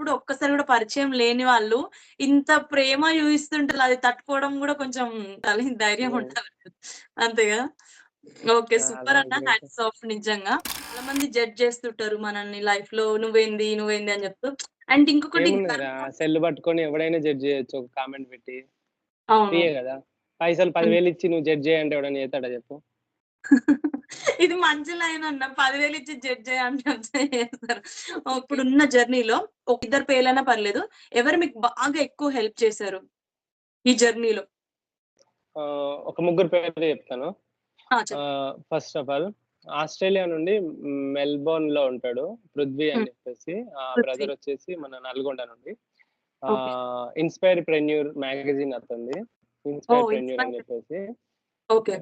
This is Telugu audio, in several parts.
ఎప్పుడు ఒక్కసారి గూడా పరిచయం లేని వాళ్ళు ఇంత ప్రేమ చూయిస్తుంటారు. అది తట్టుకోవడం గూడా కొంచెం ధైర్యం హ్మ్. ఉండాలి. అంతే గదా! ఓకే. సూపర్ చాలా అన్న. గ్రేట్. హ్యాట్స్ ఆఫ్ నిజంగా. చాలా మంది జడ్జ్ చేస్తుంటారు మనల్ని లైఫ్‌లో నువ్వేంది, నువ్వేంది అని చెప్తూ. అండ్ ఇంకొకటి ఏమున్నదిరా గర్వం. సెల్ పట్టుకొని ఎవడైనా జడ్జ్ చేయొచ్చు ఒక కామెంట్ పెట్టి. అవును. ఫ్రీయే గదా! పైసలు హ్మ్. 10,000 ఇచ్చి నువ్వు జడ్జ్ చెయి అంటే ఎవడన్నా చేత్తడా చెప్పు? ఇది మంచి లైన్ అన్న. 10,000 ఇచ్చి జడ్జ్ చేయి అంటే చేస్తారు. ఇప్పుడున్న జర్నీలో ఒక ఇద్దరు పేర్లైనా పర్లేదు. ఎవరు మీకు బాగా ఎక్కువ హెల్ప్ చేశారు ఈ జర్నీలో? ఒక ముగ్గురు పేర్లు చెప్తాను. ఆ! చెప్పండి. ఫస్ట్ ఆఫ్ ఆల్ ఆస్ట్రేలియా నుండి మెల్బోర్న్‌లో ఉంటాడు. పృథ్వీ అని హ్మ్. చెప్పేసి. ఆ పృథ్వీ. బ్రదర్ వచ్చేసి మన నల్గొండ నుండి. ఓకే. ఇన్‌స్పైర్‌ప్రెన్యూర్ మ్యాగజైన్ అతనిది. ఓహ్! ఇన్‌స్పైర్‌ప్రెన్యూర్ అని ఇన్‌స్పైర్. చెప్పేసి ఓకే.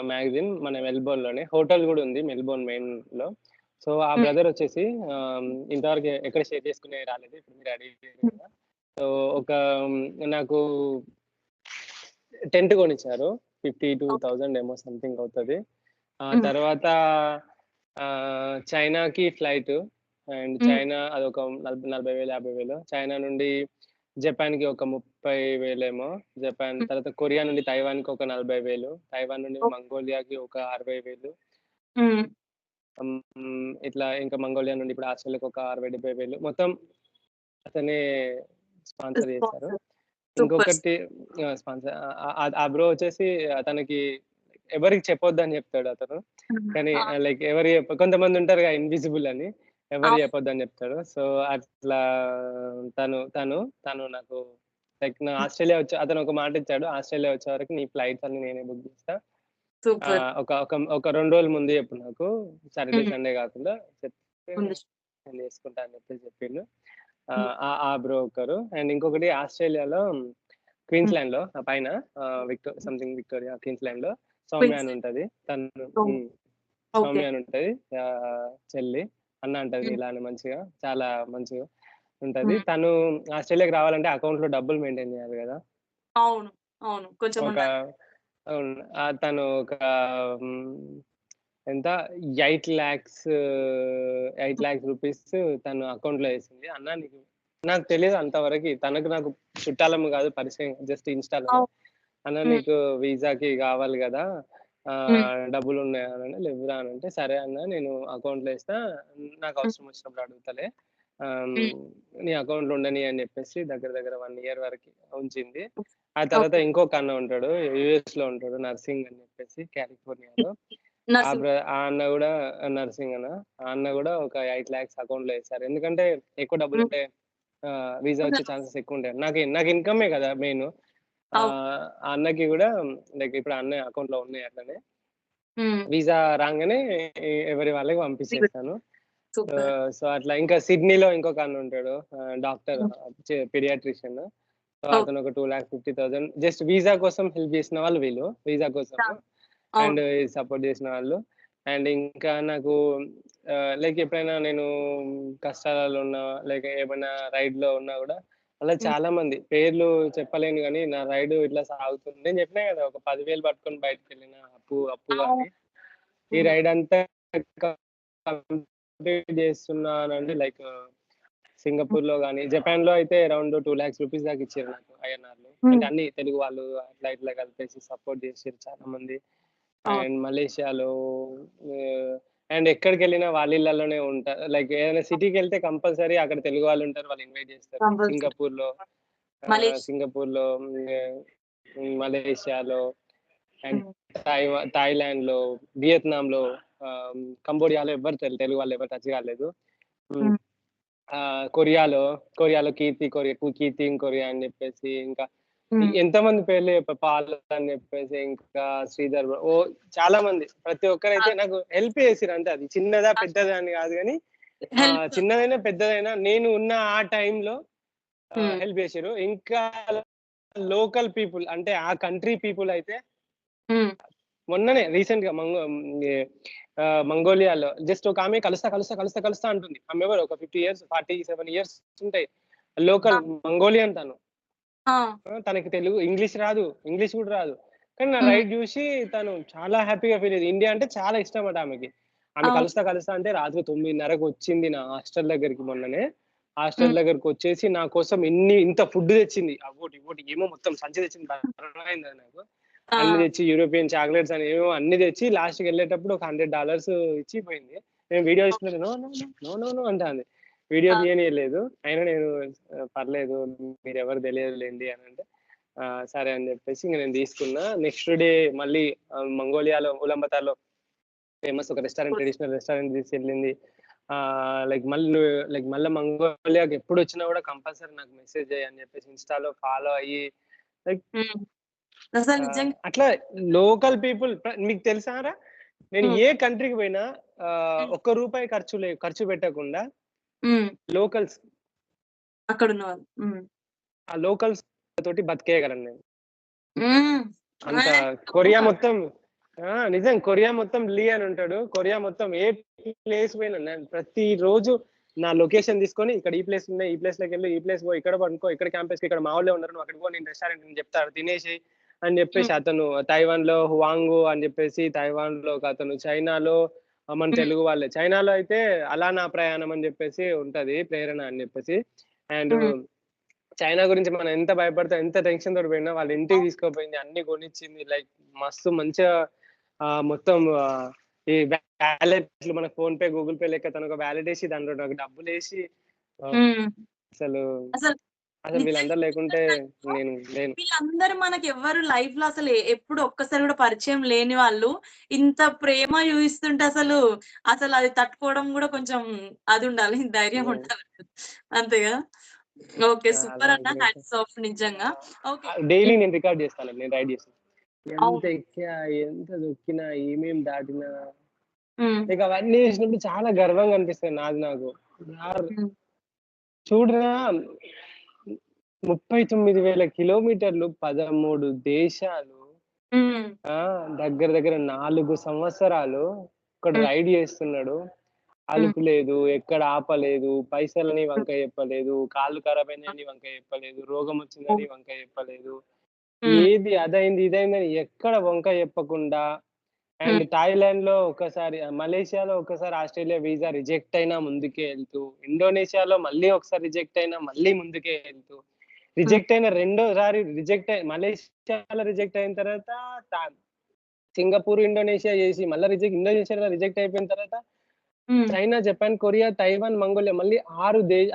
మ్యాగజైన్ మన మెల్బోర్న్‌లోనే. హోటల్ గూడా ఉంది మెల్బోర్న్ మెయిన్‌లో. సో, ఆ హ్మ్. బ్రదర్ వచ్చేసి ఇంతవరకు ఎక్కడ షేర్ చేసుకునే రాలేదు. ఇప్పుడు మీరు అడిగారు హ్మ్. కదా! సో, ఒక నాకు టెంట్ కొనిచ్చారు. ఓకే. 52,000 ఏమో సంథింగ్ అవుతది. ఆ హ్మ్. తర్వాత చైనాకి ఫ్లైట్ అండ్ హ్మ్. చైనా అదొక 40,000, 50,000 చైనా నుండి జపాన్‌కి ఒక 30,000 ఏమో జపాన్. హ్మ్. తర్వాత కొరియా నుండి తైవాన్‌కి ఒక 40,000 తైవాన్ నుండి ఓహ్! మంగోలియాకి ఒక 60,000 హ్మ్. ఇట్లా ఇంకా మంగోలియా నుండి ఇప్పుడు ఆస్ట్రేలియాకి ఒక 60, 70,000 మొత్తం అతనే స్పాన్సర్ చేశారు. స్పాన్సర్. సూపర్. ఇంకొకటి స్పాన్సర్ ఆ బ్రో వచ్చేసి తనకి ఎవరికీ చెప్పొద్దని చెప్తాడు అతను. హ్మ్. కానీ ఆ! లైక్ కొంతమందుంటారుగా ఇన్విజిబుల్ అని. ఎవరికీ అవును. చెప్పొద్దని చెప్తాడు. సో, అట్లా తను తను తను నాకు లైక్ నా హ్మ్. ఆస్ట్రేలియా వచ్చి అతను ఒక మాటిచ్చాడు. ఆస్ట్రేలియా వచ్చే వరకు నీ ఫ్లైట్స్ అన్నీ నేనే బుక్ చేస్తా. సూపర్. ఒక ఒక ఒక 2 రోజుల ముందు చెప్పు నాకు. సాటర్‌డే, హ్మ్. సండే కాకుండా చెప్తే ఉంది. నేను చేసుకుంటా అని చెప్పేసి చెప్పిండు. హ్మ్. ఆ బ్రో ఒకరు. అండ్ ఇంకొకటి ఆస్ట్రేలియాలో హ్మ్. క్వీన్స్‌లాండ్‌లో ఆ పైన సంథింగ్ విక్టోరియా, క్వీన్స్‌లాండ్‌లో సౌమ్య అని క్వీన్స్. ఉంటది. తను ఓహ్! ఓకే. సౌమ్య అని ఉంటది. చెల్లి. అన్న అంటది హ్మ్. నీలానే మంచిగా. చాలా మంచిగా ఉంటది. హ్మ్. తను ఆస్ట్రేలియాకి రావాలంటే అకౌంట్‌లో డబ్బులు మెయింటైన్ చేయాలి గదా! అవును. అవును. కొంచెం ఒక ఉండాలి. అవును. తను ఒక హ్మ్, ఎంత 8,00,000 రూపీస్ తను అకౌంట్‌లో ఏసింది. అన్న నీకు నాకు తెలీదు అంతవరకి. నాకు చుట్టాలము గాదు పరిచయం జస్ట్ ఇన్‌స్టాలోనే. అవు అన్న హ్మ్. నీకు వీసాకి గావాలి గదా! హ్మ్. డబ్బులున్నాయా అనంటే, "లెవ్వురా" అనంటే, "సరే అన్న నేను అకౌంట్‌లో ఏస్తా. నాకు హ్మ్. అవసరం వచ్చినప్పుడు అడుగుతాలే. ఆహ్, హ్మ్. హ్మ్, నీ అకౌంట్‌లో ఉండని" అని జెప్పేసి దగ్గర దగ్గర 1 ఇయర్ వరకి ఉంచింది. ఆ తర్వాత ఓకే. ఇంకొక అన్న ఉంటాడు. యూఎస్‌లో ఉంటాడు. నర్సింగ్ అని జెప్పేసి కాలిఫోర్నియాలో. నర్సింగ్. ఆ అన్న గూడా నర్సింగ్ అన్న. ఆ అన్న గూడా ఒక 8,00,000 అకౌంట్‌లో ఏసారు. ఎందుకంటే ఎక్కువ హ్మ్. డబ్బులుంటే వీసా వచ్చే ఛాన్సెస్ ఎక్కువుంటాయి. నాకు ఇన్‌కమే గదా! మెయిను. అవును. ఆ అన్నకి గూడా లైక్ ఇప్పుడు ఆ అన్నయ్య అకౌంట్‌లో ఉన్నాయి అట్లనే. హ్మ్. వీసా రాంగానే ఎవరి వాళ్ళకి పంపించేస్తాను. సూపర్. సో, అట్లా ఇంకా సిడ్నీలో ఇంకొక అన్న ఉంటాడు. డాక్టర్ హ్మ్. పీడియాట్రిషియన్. So, okay. అతను ఒక 2,50,000 జస్ట్ వీసా కోసం హెల్ప్ చేసిన వాళ్ళు వీళ్ళు. వీసా కోసము. చాలు. అవును. అండ్ సపోర్ట్ చేసిన వాళ్ళు. అండ్ ఇంకా నాకు లైక్ ఎప్పుడైనా నేను కష్టాలలో ఉన్నా, లేక ఏమైనా రైడ్‌లో ఉన్నా గూడా అలా హ్మ్. చాలా మంది పేర్లు చెప్పలేను గానీ, నా రైడు ఇట్లా సాగుతుంది. నేను చెప్పినా గదా! ఒక 10,000 పట్టుకొని బయటికెళ్ళిన అప్పుగా అవును. అని. ఈ హ్మ్. రైడ్ అంతా కంప్లీట్ చేస్తున్నానండి. లైక్ హ్మ్. సింగపూర్‌లో గాని, జపాన్‌లో అయితే అరౌండ్ 2,00,000 రూపీస్ దాకా ఇచ్చిర్రు నాకు ఐఎన్ఆర్‌లో. అంటే హ్మ్. అన్ని తెలుగు వాళ్ళు అట్లా ఇట్లా కలిపేసి సపోర్ట్ చేసిర్రు చాలా మంది. అవును. అండ్ మలేషియాలో ఆహ్, అండ్ ఎక్కడికెళ్ళినా వాళ్ళ ఇళ్ళలోనే ఉంటా. లైక్ ఏదైనా సిటీకెళ్తే కంపల్సరీ అక్కడ తెలుగు వాళ్ళుంటారు. వాళ్ళు ఇన్వైట్ చేస్తారు. కంపల్సరీ. మలేష్. సింగపూర్‌లో మలేషియాలో అండ్ హ్మ్. థాయిలాండ్‌లో, వియత్నాంలో, కంబోడియాలో ఎవ్వరు తెలుగు వాళ్ళు ఎవరు టచ్ కాలేదు. హ్మ్. హ్మ్. కొరియాలో కీర్తి ఇన్ కొరియా అని జెప్పేసి ఇంకా హ్మ్. ఎంతమంది పేర్లు పాల్ అని జెప్పేసి ఇంకా శ్రీధర్ చాలా మంది ప్రతి ఒక్కరైతే చాలు. నాకు హెల్ప్ చేసిర్రు అంతే. అది చిన్నదా, చాలు. పెద్దదా అని గాదు గానీ హెల్ప్. చిన్నదైనా, పెద్దదైనా నేను ఉన్న ఆ టైంలో హ్మ్. హెల్ప్ జేసిర్రు. ఇంకా లోకల్ పీపుల్ అంటే ఆ కంట్రీ పీపుల్ అయితే హ్మ్. మొన్ననే రీసెంట్‌గా మంగోలియాలో జస్ట్ ఒక ఆమె కలుస్తా అంటుంది. ఆమె ఎవరు ఒక 50 ఇయర్స్, 47 ఇయర్స్ ఉంటాయి. ఆ! లోకల్ మంగోలియన్ తను. ఆ! తనకి ఇంగ్లీష్ రాదు. ఇంగ్లీష్ కూడా రాదు. కానీ నా హ్మ్. రైడ్ జూసి తను చాలా హ్యాపీగా ఫీల్ అయ్యింది. ఇండియా అంటే చాలా ఇష్టమట ఆమెకి. ఆమె అవును. కలుస్తా అంటే రాత్రి 9:30కి వచ్చింది నా హాస్టల్ దగ్గరికి మొన్ననే. హాస్టల్ దగ్గరకొచ్చేసి నా కోసం ఇంత ఫుడ్ తెచ్చింది. అవోటి, ఇవోటి ఏమో మొత్తం సంచి తెచ్చింది. అయింది అది నాకు. ఆ! అన్ని తెచ్చి యూరోపియన్ చాక్లెట్స్ అని ఏవేవో అన్ని తెచ్చి లాస్ట్‌కెళ్ళేటప్పుడు ఒక $100 ఇచ్చి పోయింది. నేను వీడియో తీసుకుంటే no, no, no, no, no, no అంటాంది. వీడియో ఆ! తీయనీయలేదు. అయినా నేను పర్లేదు మీరెవరు తెలియదులెండి అనంటే, సరే అని చెప్పేసి ఇంక నేను తీసుకున్నా. నెక్స్ట్ డే మళ్ళీ మంగోలియాలో ఉలంబతార్‌లో ఫేమస్ ఒక రెస్టారెంట్, ట్రెడిషనల్ రెస్టారెంట్ తీసుకెళ్ళింది. మళ్ళా మంగోలియాకి ఎప్పుడొచ్చినా కూడా కంపల్సరీ నాకు మెసేజ్ చెయ్యి అని చెప్పేసి ఇన్‌స్టాలో ఫాలో అయ్యి లైక్ హ్మ్. అసలు నిజంగా అట్లా లోకల్ పీపుల్ మీకు తెలుసారా? నేను హ్మ్. ఏ కంట్రీకి పోయినా హ్మ్. ఒక్క రూపాయి ఖర్చు పెట్టకుండా హ్మ్. లోకల్స్ అక్కడున్నవాళ్ళు. హ్మ్. ఆ లోకల్స్ తోటి బతికేయగలను నేను. హ్మ్. అంత కొరియా సూపర్. మొత్తం నిజం కొరియా మొత్తం లీ అని ఉంటాడు. కొరియా మొత్తం ఏ ప్లేస్ పోయినా నేను ప్రతిరోజు నా లొకేషన్ తీసుకొని ఇక్కడ ఈ ప్లేస్ ఉన్నాయి. ఈ ప్లేస్‌లోకెళ్ళు, ఈ ప్లేస్ పో, ఇక్కడ పడుకో, ఇక్కడ క్యాంపస్‌కి ఇక్కడ మా వోళ్ళే ఉన్నారు. నువ్వు అక్కడికి పో, నేను రెస్టారెంట్ అని చెప్తా తినేసేయి అని చెప్పేసి హ్మ్. అతను తైవాన్‌లో హువాంగు అని చెప్పేసి తైవాన్‌లో ఒకతను, చైనాలో మన హ్మ్. తెలుగు వాళ్ళే. చైనాలో అయితే అలా నా ప్రయాణం అని చెప్పేసి ఉంటది. ప్రేరణ అని చెప్పేసి. అండ్ హ్మ్. చైనా గురించి మనం ఎంత భయపడితే, ఎంత టెన్షన్ తోటి పోయినా వాళ్ళ ఇంటికి అవును. తీసుకుపోయింది. అన్ని కొనిచ్చింది. లైక్ మస్తు మంచిగా మొత్తం ఈ వాలెట్‌లు మన ఫోన్‌పే, గూగుల్ పే లెక్క తనొక వాలెట్ ఏసి దాంట్లో నాకు డబ్బులేసి ఆహ్, హ్మ్. అసలు, అసలు అసలు నిజంగా వీళ్ళందరూ లేకుంటే రీసెర్చ్ టైమ్‌లో నేను లేను. వీళ్ళందరూ మనకెవ్వరు లైఫ్‌లో అసలు ఎప్పుడు ఒక్కసారి గూడా పరిచయం లేని వాళ్ళు, ఇంత ప్రేమ చూయిస్తుంటే అసలది తట్టుకోవడం గూడా కొంచెం అదుండాలి. ధైర్యం హ్మ్. ఉండాలి. అంతే గదా! ఓకే. అలా సూపర్ అన్న. గ్రేట్. హ్యాట్స్ ఆఫ్ నిజంగా. ఓకే. డైలీ హ్మ్. నేను రికార్డ్ చేస్తానండి. నేను రైడ్ చేసి. ఎంత అవును. ఎక్కా, ఎంత దొక్కినా, ఏమేం దాటినా హ్మ్. లైక్ అవన్నీ చేసినప్పుడు చాలా గర్వంగా అనిపిస్తది నాది నాకు. యార్ హ్మ్. చూడరా 39,000 కిలోమీటర్లు, 13 దేశాలు, హ్మ్. ఆ! దగ్గర దగ్గర 4 సంవత్సరాలు ఒకడు హ్మ్. రైడ్ చేస్తున్నాడు. హ్మ్. అలుపు లేదు, ఎక్కడ ఆపలేదు, పైసలని వంక చెప్పలేదు, కాళ్ళు ఖరాబయినాయని వంక చెప్పలేదు, రోగమొచ్చిందని హ్మ్. వంక చెప్పలేదు. హ్మ్. ఏది అదైంది, ఇదైందని ఎక్కడ వంక చెప్పకుండా అండ్ హ్మ్. థాయిలాండ్‌లో ఒకసారి, మలేషియాలో ఒకసారి ఆస్ట్రేలియా వీసా రిజెక్ట్ అయినా ముందుకే ఎళ్తూ, ఇండోనేషియాలో మళ్ళీ ఒకసారి రిజెక్ట్ అయినా మళ్ళీ ముందుకే ఎళ్తూ, హ్మ్. రిజెక్ట్ అయిన రెండోసారి మలేషియాలో రిజెక్ట్ అయిన తర్వాత త సింగపూర్, ఇండోనేషియా చేసి మళ్ళా ఇండోనేషియాలో రిజెక్ట్ అయిపోయిన తర్వాత హ్మ్. China, Japan, Korea, Taiwan, Mongolia మళ్ళీ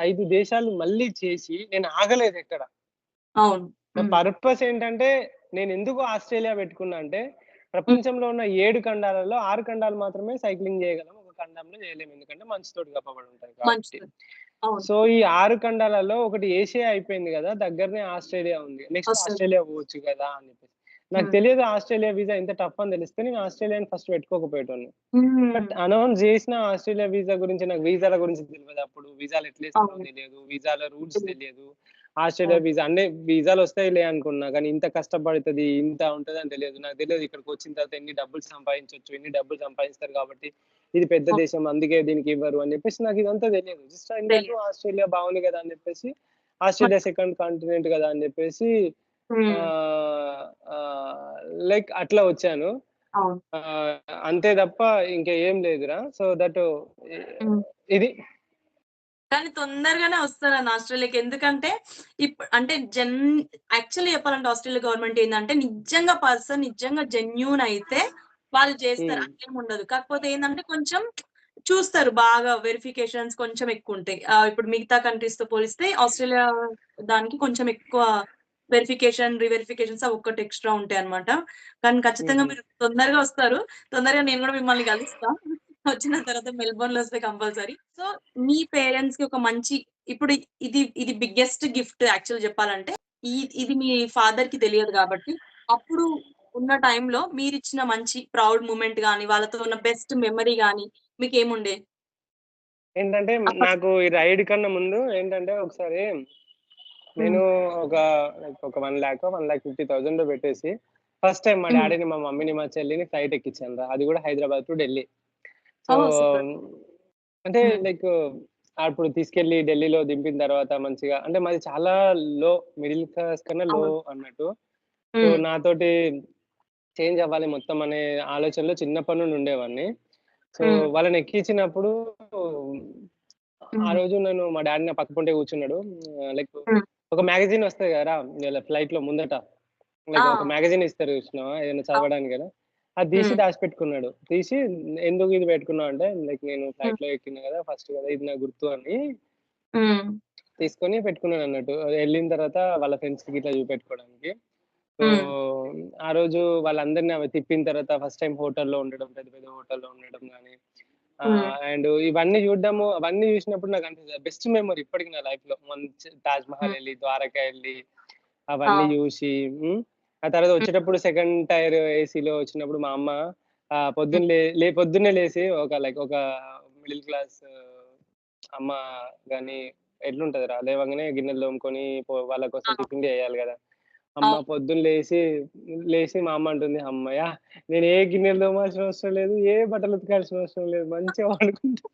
5 దేశాలు మళ్ళీ చేసి నేను ఆగలేదెక్కడ. అవును. నా హ్మ్. పర్పస్ ఏంటంటే, నేనెందుకు ఆస్ట్రేలియా పెట్టుకున్నా అంటే, హ్మ్. ప్రపంచంలో ఉన్న 7 ఖండాలలో 6 ఖండాలు మాత్రమే సైక్లింగ్ చేయగలం. ఒక ఖండంలో చేయలేము. ఎందుకంటే మంచుతోటి కప్పబడి ఉంటది కాబట్టి. మంచిది. అవును. సో, ఈ 6 ఖండాలలో ఒకటి ఏషియా అయిపోయింది గదా! దగ్గరనే ఆస్ట్రేలియా ఉంది. నెక్స్ట్ వస్తది. ఆస్ట్రేలియా పోవచ్చు గదా! అని చెప్పేసి. నాకు హ్మ్. తెలియదు ఆస్ట్రేలియా వీసా ఇంత టఫ్ అని తెలిస్తే నేను ఆస్ట్రేలియాని ఫస్ట్ పెట్టుకోకపోయేటోన్ని. హ్మ్. బట్ అనౌన్స్ చేసిన ఆస్ట్రేలియా వీసా గురించి నాకు వీసాల గురించి తెలవదు అప్పుడు. వీసాలు ఎట్లేస్తారో అవును. తెలియదు. వీసాల రూల్స్ తెలీదు. తెలియదు. ఆస్ట్రేలియా అవును. వీసా అంటే వీసాలొస్తాయిలే అనుకున్నా. కానీ ఇంత కష్టపడతది, ఇంత ఉంటదని తెలియదు. నాకు తెలియదు ఇక్కడికొచ్చిన తర్వాత ఎన్ని డబ్బులు సంపాదించొచ్చు, ఎన్ని డబ్బులు సంపాదిస్తారు కాబట్టి ఇది పెద్ద అవును. దేశం అందుకే దీనికి ఇవ్వరు అని చెప్పేసి నాకు ఇదంతా తెలియదు. జస్ట్ ఐ నో తెలీదు. ఆస్ట్రేలియా బాగుంది కదా! అని చెప్పేసి హ్మ్. ఆస్ట్రేలియా సెకండ్ కాంటినెంట్ కదా! అని చెప్పేసి హ్మ్. ఆహ్, ఆహ్, లైక్ అట్లా వచ్చాను. అవును. అంతే తప్ప ఇంకా ఏం లేదురా. సో దట్ హ్మ్. ఇది. కానీ తొందరగానే వస్తారన్న ఆస్ట్రేలియాకి. ఎందుకంటే అంటే యాక్చువల్లీ చెప్పాలంటే ఆస్ట్రేలియా గవర్నమెంట్ ఏందంటే నిజంగా పర్సన్ నిజంగా జెన్యూన్ అయితే వాళ్ళు చేస్తారు. హ్మ్. అట్లేముండదు. కాకపోతే ఏందంటే కొంచెం చూస్తారు బాగా వెరిఫికేషన్స్ కొంచెం ఎక్కువుంటాయి. ఇప్పుడు మిగతా కంట్రీస్‌తో పోలిస్తే ఆస్ట్రేలియా దానికి కొంచెం ఎక్కువ రీవెరిఫికేషన్స్ అవి ఒక్కటి ఎక్స్‌ట్రా ఉంటాయన్నమాట. కానీ ఖచ్చితంగా హుహు. మీరు తొందరగా వస్తారు. తొందరగా నేను గూడా మిమ్మల్ని కలుస్తా. వచ్చిన తర్వాత మెల్బోర్న్‌లో వస్తే కంపల్సరీ. సో, మీ పేరెంట్స్‌కి ఒక మంచి ఇప్పుడు ఇది బిగ్గెస్ట్ గిఫ్ట్ యాక్చువల్‌గా చెప్పాలంటే. ఇది మీ ఫాదర్‌కి తెలియదు గాబట్టి, అప్పుడు ఉన్న టైంలో మీరిచ్చిన మంచి ప్రౌడ్ మూమెంట్ గాని, వాళ్ళతో ఉన్న బెస్ట్ మెమరీ గాని మీకేముండే? ఏంటంటే అప్పట్లో నాకు ఈ రైడ్ కన్నా ముందు ఏంటంటే ఒకసారి హ్మ్. నేను ఒక ఒక 1,00,000 1,50,000 పెట్టేసి ఫస్ట్ టైమ్ మా హ్మ్. డ్యాడీని, మా మమ్మీని, మా చెల్లిని ఫ్లైట్ ఎక్కించానురా. అది కూడా Hyderabad to Delhi. So, oh! Super. అంటే హ్మ్. లైక్ అప్పుడు తీసుకెళ్ళి ఢిల్లీలో దింపిన తర్వాత మంచిగా అంటే మాది చాలా లో మిడిల్ క్లాస్ కన్నా లో అవును. అన్నట్టు. సో, హ్మ్. నాతోటి చేంజ్ అవ్వాలి మొత్తం అనే ఆలోచనలో చిన్నప్పటి నుండి ఉండేవాడిని. సో, హ్మ్. వాళ్ళని ఎక్కించినప్పుడు ఆ హ్మ్. రోజు మా డాడీ నా పక్క పొంటే కూర్చున్నాడు. లైక్ హ్మ్. ఒక మ్యాగజైన్ వస్తది కదరా! ఇలా ఫ్లైట్‌లో ముందట. ఆ! లైక్ ఒక మ్యాగజైన్ ఇస్తారు చూసినావా? ఏదైనా అవును. చదవడానికి గదా! అది తీసి హ్మ్. దాచిపెట్టుకున్నాడు. తీసి ఎందుకు ఇది పెట్టుకున్నావు అంటే, లైక్ నేను హ్మ్. ఫ్లైట్‌లో ఎక్కిన గదా! ఫస్ట్ గదా! ఇది నా గుర్తు అని హ్మ్. తీసుకొని పెట్టుకున్నాడన్నట్టు. ఎళ్ళిన తర్వాత వాళ్ళ ఫ్రెండ్స్‌కి గిట్లా చూపెట్టుకోవడానికి. సో, హ్మ్. ఆ రోజు వాళ్ళందరిని అవి తిప్పిన తర్వాత ఫస్ట్ టైమ్ హోటల్‌లో ఉండడం, పెద్ద పెద్ద హోటల్‌లో ఉండడం గాని, హ్మ్. అండ్ ఇవన్నీ చూడడము, అవన్నీ చూసినప్పుడు నాకనిపిస్తది బెస్ట్ మెమరీ ఇప్పటికి నా లైఫ్‌లో. మంచి హ్మ్. 'తాజ్‌మహల్' ఎళ్లి, ద్వారకా ఎళ్లి, ఆ! అవన్నీ జూసి ఆ తర్వాత హ్మ్. వచ్చేటప్పుడు సెకండ్ టైర్ ఏసీలో వచ్చినప్పుడు మా అమ్మ హ్మ్. పొద్దున్నే లేసి ఒక మిడిల్ క్లాస్ అమ్మ గాని ఎట్లుంటదిరా లేవంగానే గిన్నెలు తోముకొని వాళ్ళ కోసం ఆ! టిఫిన్ చేయాలి గదా! అమ్మ అవును. పొద్దున్న లేసి మా అమ్మ అంటుంది, "హమ్మయ్య! నేను ఏ గిన్నెలు తోమాల్సిన అవసరం లేదు. ఏ బట్టలు ఉతకాల్సిన అవసరం లేదు. మంచిగా పడుకుంటా."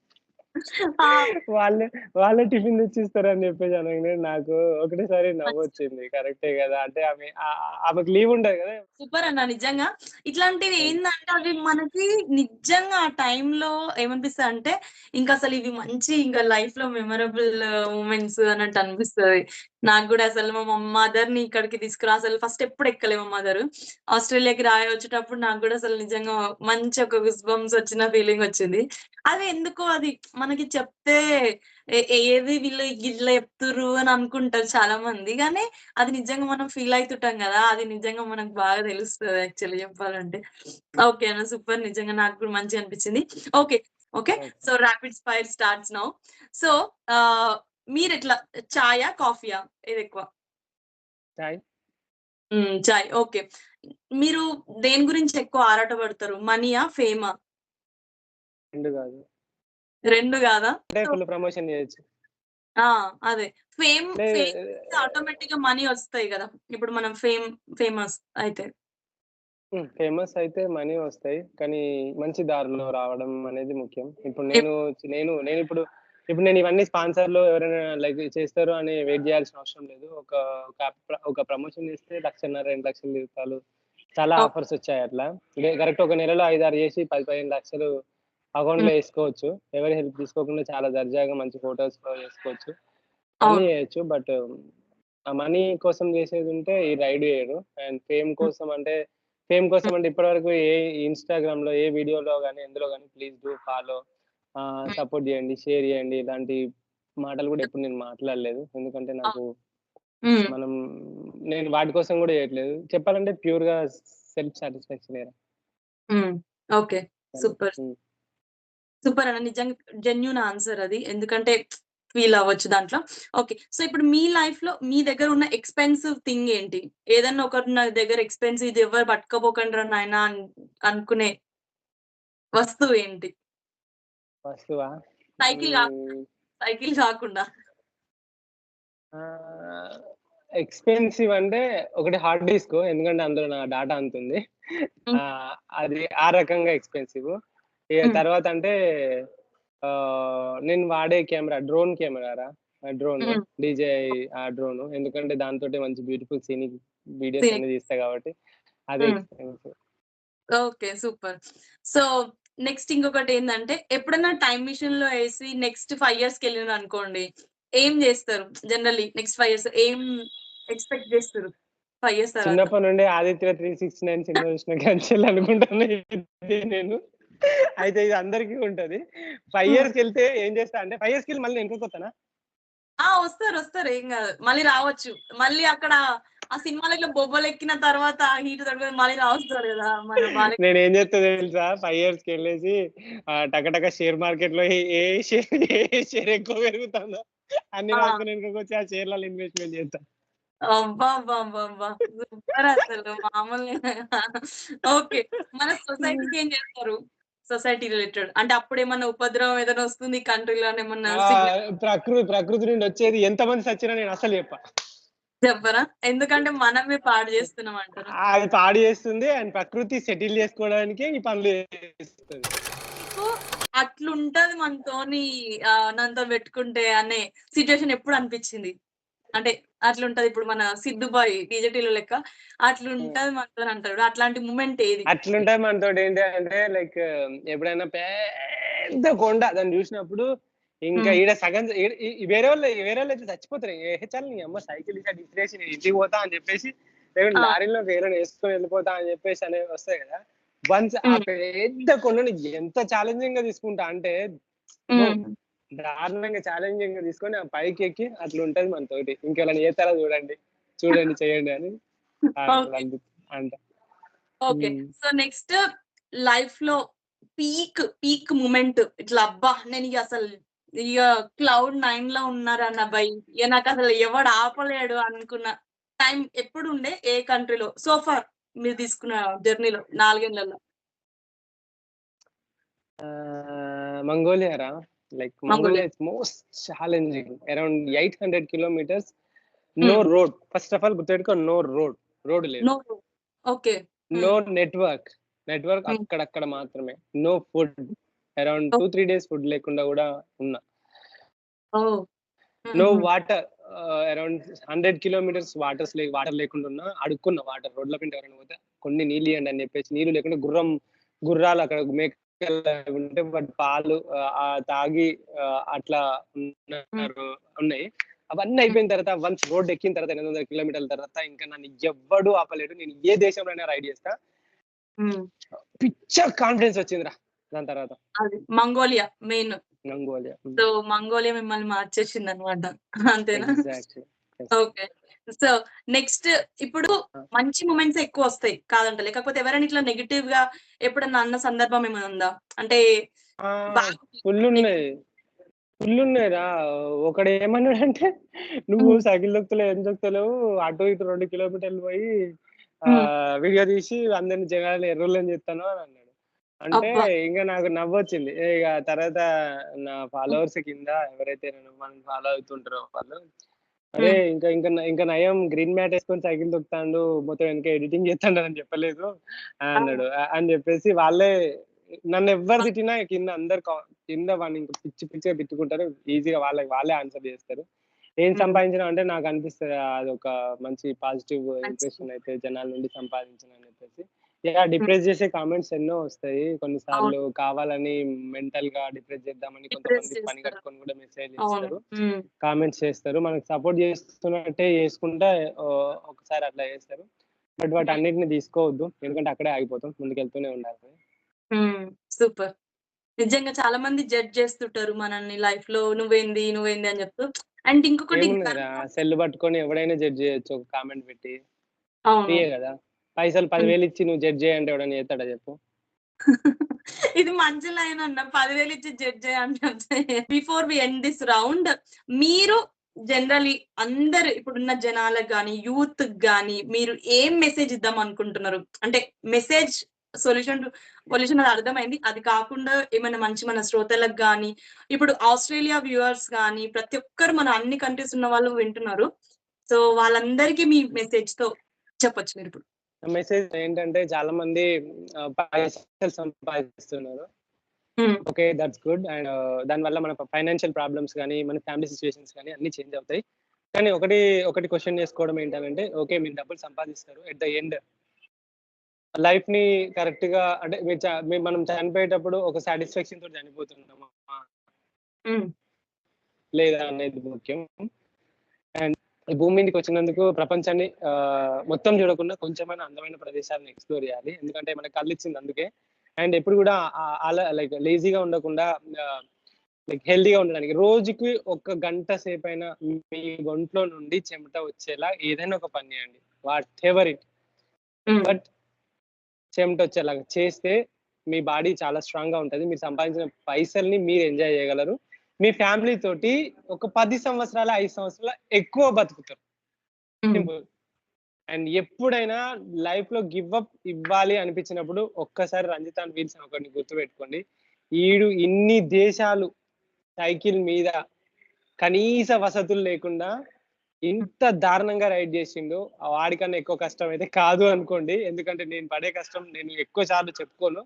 ఆ! వాళ్ళే వాళ్ళే టిఫిన్ తెచ్చిస్తారని చెప్పేసి అనంగానే నాకు ఒకటేసారి మంచి నవ్వొచ్చింది. కరెక్టే గదా! అంటే ఆమెకి లీవ్ ఉండదు గదా! సూపర్ అన్న నిజంగా. ఇట్లాంటివి అవును. ఏందంటే అవి మనకి నిజంగా ఆ టైంలో ఏమనిపిస్తదంటే ఇంకసలు ఇవి మంచి ఇంక లైఫ్‌లో మెమరబుల్ మొమెంట్స్ అన్నట్టు అనిపిస్తది. నాకు గూడా అసలు మా మదర్‌ని ఇక్కడికి అసలు ఫస్ట్ ఎప్పుడు ఎక్కలే మా మదరు. ఆస్ట్రేలియాకి వచ్చేటప్పుడు నాకు గూడా అసలు నిజంగా మంచి ఒక గూస్ బంప్స్ వచ్చిన ఫీలింగ్ వచ్చింది. అది ఎందుకో అది మనకి చెప్తే ఏది వీళ్ళు ఇట్లా చెప్తుర్రు అని అనుకుంటారు చాలా మంది. గానీ అది నిజంగా మనం ఫీల్ అయితుంటాం గదా! అది నిజంగా మనకు బాగా తెలుస్తది యాక్చువల్లీ చెప్పాలంటే. ఓకే అన్న. సూపర్ నిజంగా నాకు కూడా మంచిగా అనిపించింది. Okay. Okay. Okay. So rapid fire starts now. So ఆహ్, మీరెట్లా చాయా? కాఫీయా? ఏదెక్కువ? చాయ్ చాయ్. ఓకే. మీరు దేని గురించి ఎక్కువ ఆరాటపడతారు? మనీయా? ఫేమా? 2 గాదు. 2 గాదా? అంటే సో ఫుల్ ప్రమోషన్ జేయొచ్చు. ఆ! అదే. ఫేమ్ లే ఫేమ్ చేస్తే ఆటోమేటిక్‌గా మనీ ఒస్తాయి గదా! ఇప్పుడు మనం ఫేమస్ అయితే. ఫేమస్ అయితే మనీ వస్తాయి. కానీ మంచి దారిలో రావడం అనేది ముఖ్యం. ఇప్పుడు ఇప్ ఇప్పుడు నేను ఇవన్నీ స్పాన్సర్‌లు ఎవరైనా లైక్ చేస్తారు అని వెయిట్ జేయాల్సిన అవసరం లేదు. ఒక ప్రమోషన్ చేస్తే 1,50,000 2,00,000 చాలా ఓహ్! ఆఫర్స్ వచ్చాయి అట్లా. కరెక్ట్ ఒక నెలలో 5, 6 చేసి 10, 15 లక్షలు అకౌంట్‌లో హ్మ్. ఏసుకోవచ్చు. ఎవరి హెల్ప్ తీసుకోకుండా చాలా దర్జాగా మంచి హోటల్స్‌లో చేసుకోవచ్చు. అన్నీ అవును. చేయొచ్చు. బట్ ఆ మనీ కోసం చేసేదుంటే ఈ రైడ్ చేయడు. అండ్ హ్మ్. ఫేమ్ కోసం హ్మ్. అంటే ఇప్పటివరకు ఏ ఇన్‌స్టాగ్రామ్‌లో ఏ వీడియోలో గాని, ఎందులో గాని ప్లీజ్ డూ ఫాలో హ్మ్. సపోర్ట్ చేయండి, షేర్ చేయండి ఇలాంటి మాటలు కూడా ఎప్పుడు నేను మాట్లాడలేదు. ఎందుకంటే అవును. నాకు హ్మ్. మనం నేను వాటి కోసం కూడా చేయట్లేదు. చెప్పాలంటే ప్యూర్‌గా సెల్ఫ్ సాటిస్ఫాక్షనేరా. హ్మ్. ఓకే. అది. సూపర్. హ్మ్. సూపర్ అన్న. నిజంగా జెన్యూన్ ఆన్సర్ అది. ఎందుకంటే ఫీల్ అవ్వచ్చు దాంట్లో. ఓకే. సో, ఇప్పుడు మీ లైఫ్‌లో మీ దగ్గర ఉన్న ఎక్స్‌పెన్సివ్ థింగ్ ఏంటి? ఏదన్నా ఒకటి నా దగ్గర ఎక్స్‌పెన్సివ్ ఇది ఎవ్వరు పట్టుకపోకండిరా నాయనా అనుకునే వస్తువు ఏంటి? వస్తువా? సైకిల్ గా హ్మ్. సైకిల్ కాకుండా. ఆహ్, ఎక్స్‌పెన్సివ్ అంటే ఒకటి హార్డ్ డిస్క్. ఎందుకంటే అందులో నా డాటా అంతుంది. హ్మ్. అది ఆ రకంగా ఎక్స్‌పెన్సివ్. ఇగ హ్మ్. తర్వాత అంటే నేను వాడే డ్రోన్ కెమెరారా. డ్రోను. హ్మ్. డీజేఐ ఆ డ్రోను. ఎందుకంటే దానితోటి మంచి బ్యూటిఫుల్ సీనిక్ వీడియోస్ సీనిక్. అన్నీ తీస్తా కాబట్టి అదే హ్మ్. Expensive. Okay. Super. So, next ఇంకొకటేందంటే, ఎప్పుడన్నా టైమ్ మిషన్‌లో ఏసి నెక్స్ట్ 5 ఇయర్స్‌కెళ్ళిర్రనుకోండి, ఏం జేస్తారు? జనరల్లీ నెక్స్ట్ 5 ఇయర్స్ ఏం ఎక్స్‌పెక్ట్ జేస్తుర్రు 5 ఇయర్స్ తర్వాత? చిన్నప్పటి నుండి 'ఆదిత్య 369' సినిమా చూసిన కాంచెల్లి అనుకుంటాను ఇది నేను. అయితే ఇది అందరికీ ఉంటది. 5 హ్మ్. ఇయర్స్‌కెళ్తే ఏం చేస్తా అంటే 5 ఇయర్స్‌కెళ్ళి మళ్ళీ వెనకకొత్తానా? ఆ! ఒస్తారు. ఏం గాదు. మళ్ళీ రావచ్చు. మళ్ళీ అక్కడ ఆ సినిమాలో ఇట్లా బొబ్బలెక్కిన తర్వాత ఆ హీట్ తట్టుకొని మళ్ళీ రావస్తారు గదా! మన బాలయ్య. నేనేం చేత్తా తెలుసా? 5 ఇయర్స్‌కెళ్ళేసి టక షేర్ మార్కెట్‌లో ఏ షేర్ ఎక్కువ పెరుగుతుందో అన్ని ఆ! రాసుకొని వెనకకొచ్చి ఆ షేర్‌లలో ఇన్వెస్ట్‌మెంట్ చేత్తా. అబ్బబ్బబ్బబ్బా! సూపరసలు మామూలుగా ఓకే. మన సొసైటీకి ఏం జేస్తారు? Society related. అంటే అప్పుడేమన్నా ఉపద్రవం ఏదైనా వస్తుంది కంట్రీలోనే ఏమన్నా సిగ్నల్ ప్రకృతి నుండి వచ్చేది ఎంతమంది సచ్చినా నేను అస్సలు చెప్పా. చెప్పరా? ఎందుకంటే మనమే పాడు జేస్తున్నాం అంటారా? అది పాడు చేస్తుంది. అండ్ ప్రకృతి సెటిల్ చేసుకోవడానికే ఈ పనులు చేస్తది. మీకు అట్లుంటది మనతోని నాతో పెట్టుకుంటే అనే సిట్యుయేషన్ ఎప్పుడు అనిపిచ్చింది? అంటే అట్లుంటది ఇప్పుడు మన 'సిద్దు బాయ్' 'డీజే టిల్లు' లెక్క హ్మ్. అట్లుంటది మనతోని అంటాడు. అట్లాంటి మూమెంట్ ఏది? అట్లుంటది మనతోటి ఏంటి అంటే లైక్ ఎప్పుడైనా పెద్ద కొండ దాన్ని చూసినప్పుడు ఇంకా ఈడ సగం వేరే వాళ్ళు అయితే చచ్చిపోతారు. చాలు నీ అమ్మ సైకిల్ ఇట్లా డిసిరేసి నేను ఇంటికి పోతా అని చెప్పేసి, లేకుంటే లారీలో వేరే వేసుకొని వెళ్ళిపోతా అని చెప్పేసి అనేవి వస్తాయి కదా. వన్స్ ఆ పెద్ద కొండని ఎంత ఛాలెంజింగ్ గా తీసుకుంటా అంటే దారుణంగా ఛాలెంజింగ్ గా తీసుకొని ఆ పైకి ఎక్కి అట్లా ఉంటది మనతోటి. ఇంకెలా చేస్తారా చూడండి చేయండి అని అంట. ఓకే. సో నెక్స్ట్ లైఫ్ లో పీక్ మూమెంట్ ఇట్లా అబ్బా నేను ఇక అసలు ఇక క్లౌడ్ 9 లో ఉన్నారన్న బై ఇక నాకు అసలు ఎవడు ఆపలేడు అనుకున్న టైం ఎప్పుడు ఉండే ఏ కంట్రీలో సో ఫార్ మీరు తీసుకున్న జర్నీలో 4 ఏళ్లలో? మంగోలియా రా. Like Mongolia is most challenging. Around 800 kilometres. No road. First of all గుర్తుపెట్టుకో, నో రోడ్ లేదు. ఓకే. నో నెట్వర్క్ అక్కడక్కడ మాత్రమే. No food. Around 2-3 days food లేకుండా కూడా ఉన్నా. No water. Around 100 kilometres water లేకుండా ఉన్నా. అడుక్కున్న వాటర్ రోడ్ల మీద ఎవరైనా పోతే కొన్ని నీళ్ళు ఇవ్వండి అని చెప్పేసి, నీళ్ళు లేకుండా గుర్రాలు అక్కడ మేకలు ఉంటే వాటి పాలు తాగి అట్లా ఉన్నాయి. అవన్నీ అయిపోయిన తర్వాత వన్స్ రోడ్ ఎక్కిన తర్వాత 800 కిలోమీటర్ల తర్వాత ఇంకా నన్ను ఎవ్వడు ఆపలేడు. నేను ఏ దేశంలోనే రైడ్ చేస్తా. పిచ్చ కాన్ఫిడెన్స్ వచ్చిందిరా దాని తర్వాత. Mongolia main. సో మంగోలియా మిమ్మల్ని మార్చేసింది అనమాట, అంతేనా? ఓకే. సో నెక్స్ట్ ఇప్పుడు మంచి మూమెంట్స్ ఎక్కువ వస్తాయి కాదంట, లేకపోతే ఎవరైనా ఇట్లా నెగిటివ్ గా ఎప్పుడన్నా అన్న సందర్భం ఏమైనా ఉందా? అంటే ఫుల్ ఉన్నాయిరా. ఒకడు ఏమన్నాడంటే, నువ్వు సైకిల్ దొక్కుతలేవు ఏం దొక్కుతలేవు, అటు ఇటు 2 కిలోమీటర్లు పోయి వీడియో తీసి అందరిని జనాలు ఎర్రోళ్ళని చెప్తాను అని అన్నాడు. అంటే ఇంకా నాకు నవ్వొచ్చింది. ఇక తర్వాత నా ఫాలోవర్స్ కింద ఎవరైతే మనం ఫాలో అవుతుంటారో వాళ్ళు, అరే ఇంకా నయం గ్రీన్ మ్యాట్ వేసుకొని సైకిల్ దొక్కుతాండు, మొత్తం వెనక ఎడిటింగ్ చేస్తాడు అని చెప్పలేదు అన్నాడు. అని చెప్పేసి వాళ్ళే నన్ను ఎవ్వరు తిట్టినా కింద అందరు కింద వాడిని ఇంకా పిచ్చిగా తిట్టుకుంటారు. ఈజీగా వాళ్ళే ఆన్సర్ చేస్తారు. ఏం సంపాదించడం అంటే నాకు అనిపిస్తుంది అది ఒక మంచి పాజిటివ్ ఇంప్రెషన్ అయితే జనాల నుండి సంపాదించిన అని చెప్పేసి. డిప్రెస్ చేసే కామెంట్స్ ఎన్నో వస్తాయి. కొన్నిసార్లు కావాలని మెంటల్ గా డిప్రెస్ చేద్దామని కొంతమంది పని కట్టుకొని కూడా మెసేజ్ చేస్తారు, కామెంట్స్ చేస్తారు, మనకు సపోర్ట్ చేస్తున్నట్టే చేసుకుంటే ఒకసారి అట్లా చేస్తారు. బట్ వాటి అన్నిటిని తీసుకోవద్దు, ఎందుకంటే అక్కడే ఆగిపోతాం, ముందుకెళ్తూనే ఉండాలి. సూపర్. నిజంగా చాలా మంది జడ్జ్ చేస్తుంటారు మనల్ని లైఫ్ లో, నువ్వేంది అని చెప్తూ. అండ్ ఇంకొకటి సెల్ పట్టుకొని ఎవడైనా జడ్జ్ చేయొచ్చు ఒక కామెంట్ పెట్టి, కదా. పైసలు 10,000 ఇచ్చి నువ్వు జడ్జ్ చేయంటే ఎవడైనా చేస్తాడా చెప్పు? ఇది మంచి లైన్ అన్న, 10,000 ఇచ్చి జడ్జ్ చేయంటే. Before we end this round, మీరు జనరలీ అందరు ఇప్పుడున్న జనాలకు గానీ యూత్ గానీ మీరు ఏం మెసేజ్ ఇద్దాం అనుకుంటున్నారు? అంటే మెసేజ్ పొల్యూషన్ అది అర్థమైంది. అది కాకుండా ఏమైనా మంచి మన శ్రోతలకు గానీ, ఇప్పుడు ఆస్ట్రేలియా వ్యూవర్స్ గానీ ప్రతి ఒక్కరు మన అన్ని కంట్రీస్ ఉన్న వాళ్ళు వింటున్నారు. సో వాళ్ళందరికీ మీ మెసేజ్ తో చెప్పొచ్చు మీరు ఇప్పుడు. మెసేజ్ ఏంటంటే, చాలా మంది పైసలు సంపాదిస్తున్నారు. Okay, that's good. అండ్ దానివల్ల మన ఫైనాన్షియల్ ప్రాబ్లమ్స్ కానీ మన ఫ్యామిలీ సిచ్యువేషన్స్ కానీ అన్ని చేంజ్ అవుతాయి. కానీ ఒకటి క్వశ్చన్ చేసుకోవడం ఏంటంటే, ఓకే మీరు డబ్బులు సంపాదిస్తారు, ఎట్ ద ఎండ్ లైఫ్ ని కరెక్ట్ గా అంటే మనం చనిపోయేటప్పుడు ఒక సాటిస్ఫాక్షన్ తోటి చనిపోతున్నామా లేదా అనేది ముఖ్యం. అండ్ ఈ భూమి మీదకి వచ్చినందుకు ప్రపంచాన్ని మొత్తం చూడకుండా కొంచెమైనా అందమైన ప్రదేశాలను ఎక్స్ప్లోర్ చేయాలి, ఎందుకంటే మనకు కళ్ళు ఇచ్చింది అందుకే. అండ్ ఎప్పుడు కూడా అలా లైక్ లేజీగా ఉండకుండా లైక్ హెల్దీగా ఉండడానికి రోజుకి 1 గంట సేపు అయినా మీ ఒంట్లో నుండి చెమట వచ్చేలా ఏదైనా ఒక పని చేయండి, వాట్ ఎవర్ ఇట్. బట్ చెమట వచ్చేలాగా చేస్తే మీ బాడీ చాలా స్ట్రాంగ్ గా ఉంటది, మీరు సంపాదించిన పైసల్ని మీరు ఎంజాయ్ చేయగలరు, మీ ఫ్యామిలీ తోటి ఒక 10 సంవత్సరాల 5 సంవత్సరాల ఎక్కువ బతుకుతారు. సింపుల్. అండ్ ఎప్పుడైనా లైఫ్ లో గివ్ అప్ ఇవ్వాలి అనిపించినప్పుడు ఒక్కసారి రంజితాన్ వీల్స్ ఒకరిని గుర్తుపెట్టుకోండి. ఈడు ఇన్ని దేశాలు సైకిల్ మీద కనీస వసతులు లేకుండా ఇంత దారుణంగా రైడ్ చేసిండు. వాడికన్నా ఎక్కువ కష్టం అయితే కాదు అనుకోండి, ఎందుకంటే నేను పడే కష్టం నేను ఎక్కువ సార్లు చెప్పుకోను,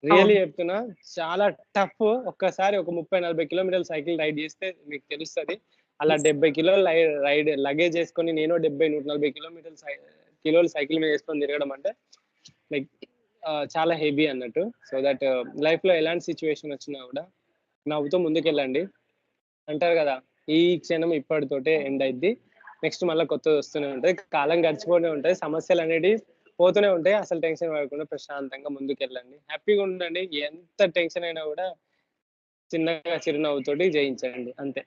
రియల్లీ చెప్తున్నా, చాలా టఫ్. ఒక్కసారి ఒక 30-40 కిలోమీటర్లు సైకిల్ రైడ్ చేస్తే మీకు తెలుస్తుంది. అలా 70 కిలోలు రైడ్ లగేజ్ చేసుకొని నేను 70-140 కిలోలు సైకిల్ మీద వేసుకొని తిరగడం అంటే లైక్ చాలా హెవీ అన్నట్టు. సో దట్ లైఫ్ లో ఎలాంటి సిచ్యువేషన్ వచ్చినా కూడా నవ్వుతూ ముందుకెళ్ళండి. అంటారు కదా, ఈ క్షణం ఇప్పటితోటే ఎండ్ అయింది, నెక్స్ట్ మళ్ళీ కొత్తది వస్తూనే ఉంటది, కాలం గడిచిపోతూనే ఉంటది, సమస్యలు అనేవి పోతూనే ఉంటాయి. అసలు టెన్షన్ పడకుండా ప్రశాంతంగా ముందుకెళ్ళండి, హ్యాపీగా ఉండండి. ఎంత టెన్షన్ అయినా కూడా చిన్నగా చిరునవ్వుతోటి జయించండి అంతే.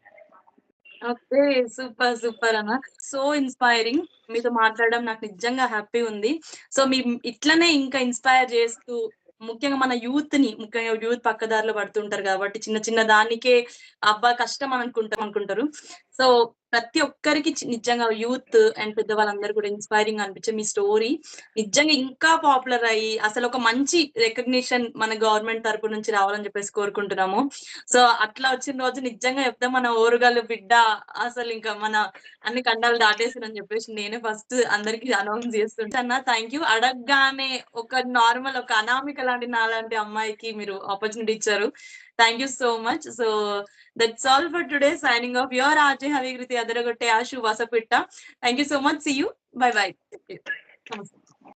ఓకే. సూపర్. సూపర్ అన్న. So inspiring. మీతో మాట్లాడడం నాకు నిజంగా హ్యాపీ ఉంది. సో ఇట్లనే ఇంకా ఇన్‌స్పైర్ చేస్తూ ముఖ్యంగా మన ముఖ్యంగా యూత్ పక్కదారిలో పడుతుంటారు కాబట్టి చిన్న చిన్న దానికే అబ్బా! కష్టం అనుకుంటారు. సో ప్రతి ఒక్కరికి నిజంగా యూత్ అండ్ పెద్దవాళ్ళందరూ కూడా ఇన్‌స్పైరింగ్ అనిపించే మీ స్టోరీ నిజంగా ఇంకా పాపులర్ అయ్యి అసలు ఒక మంచి రికగ్నిషన్ మన గవర్నమెంట్ తరపు నుంచి రావాలని చెప్పేసి కోరుకుంటున్నాము. సో అట్లా వచ్చిన రోజు నిజంగా చెప్తే మన ఓరుగల్లు బిడ్డ అసలు ఇంకా మన అన్ని ఖండాలు దాటేసిందని చెప్పేసి నేనే ఫస్ట్ అందరికి అనౌన్స్ చేస్తుంటా. అన్న థ్యాంక్ యూ. అడగగానే ఒక నార్మల్ ఒక అనామిక లాంటి నాలాంటి అమ్మాయికి మీరు ఆపర్చునిటీ ఇచ్చారు. Thank you so much. So that's all for today. Signing off your RJ Havikriti అదరగొట్టే ఆశు వసపిట్ట. Thank you so much. See you. Bye bye. నమస్తే.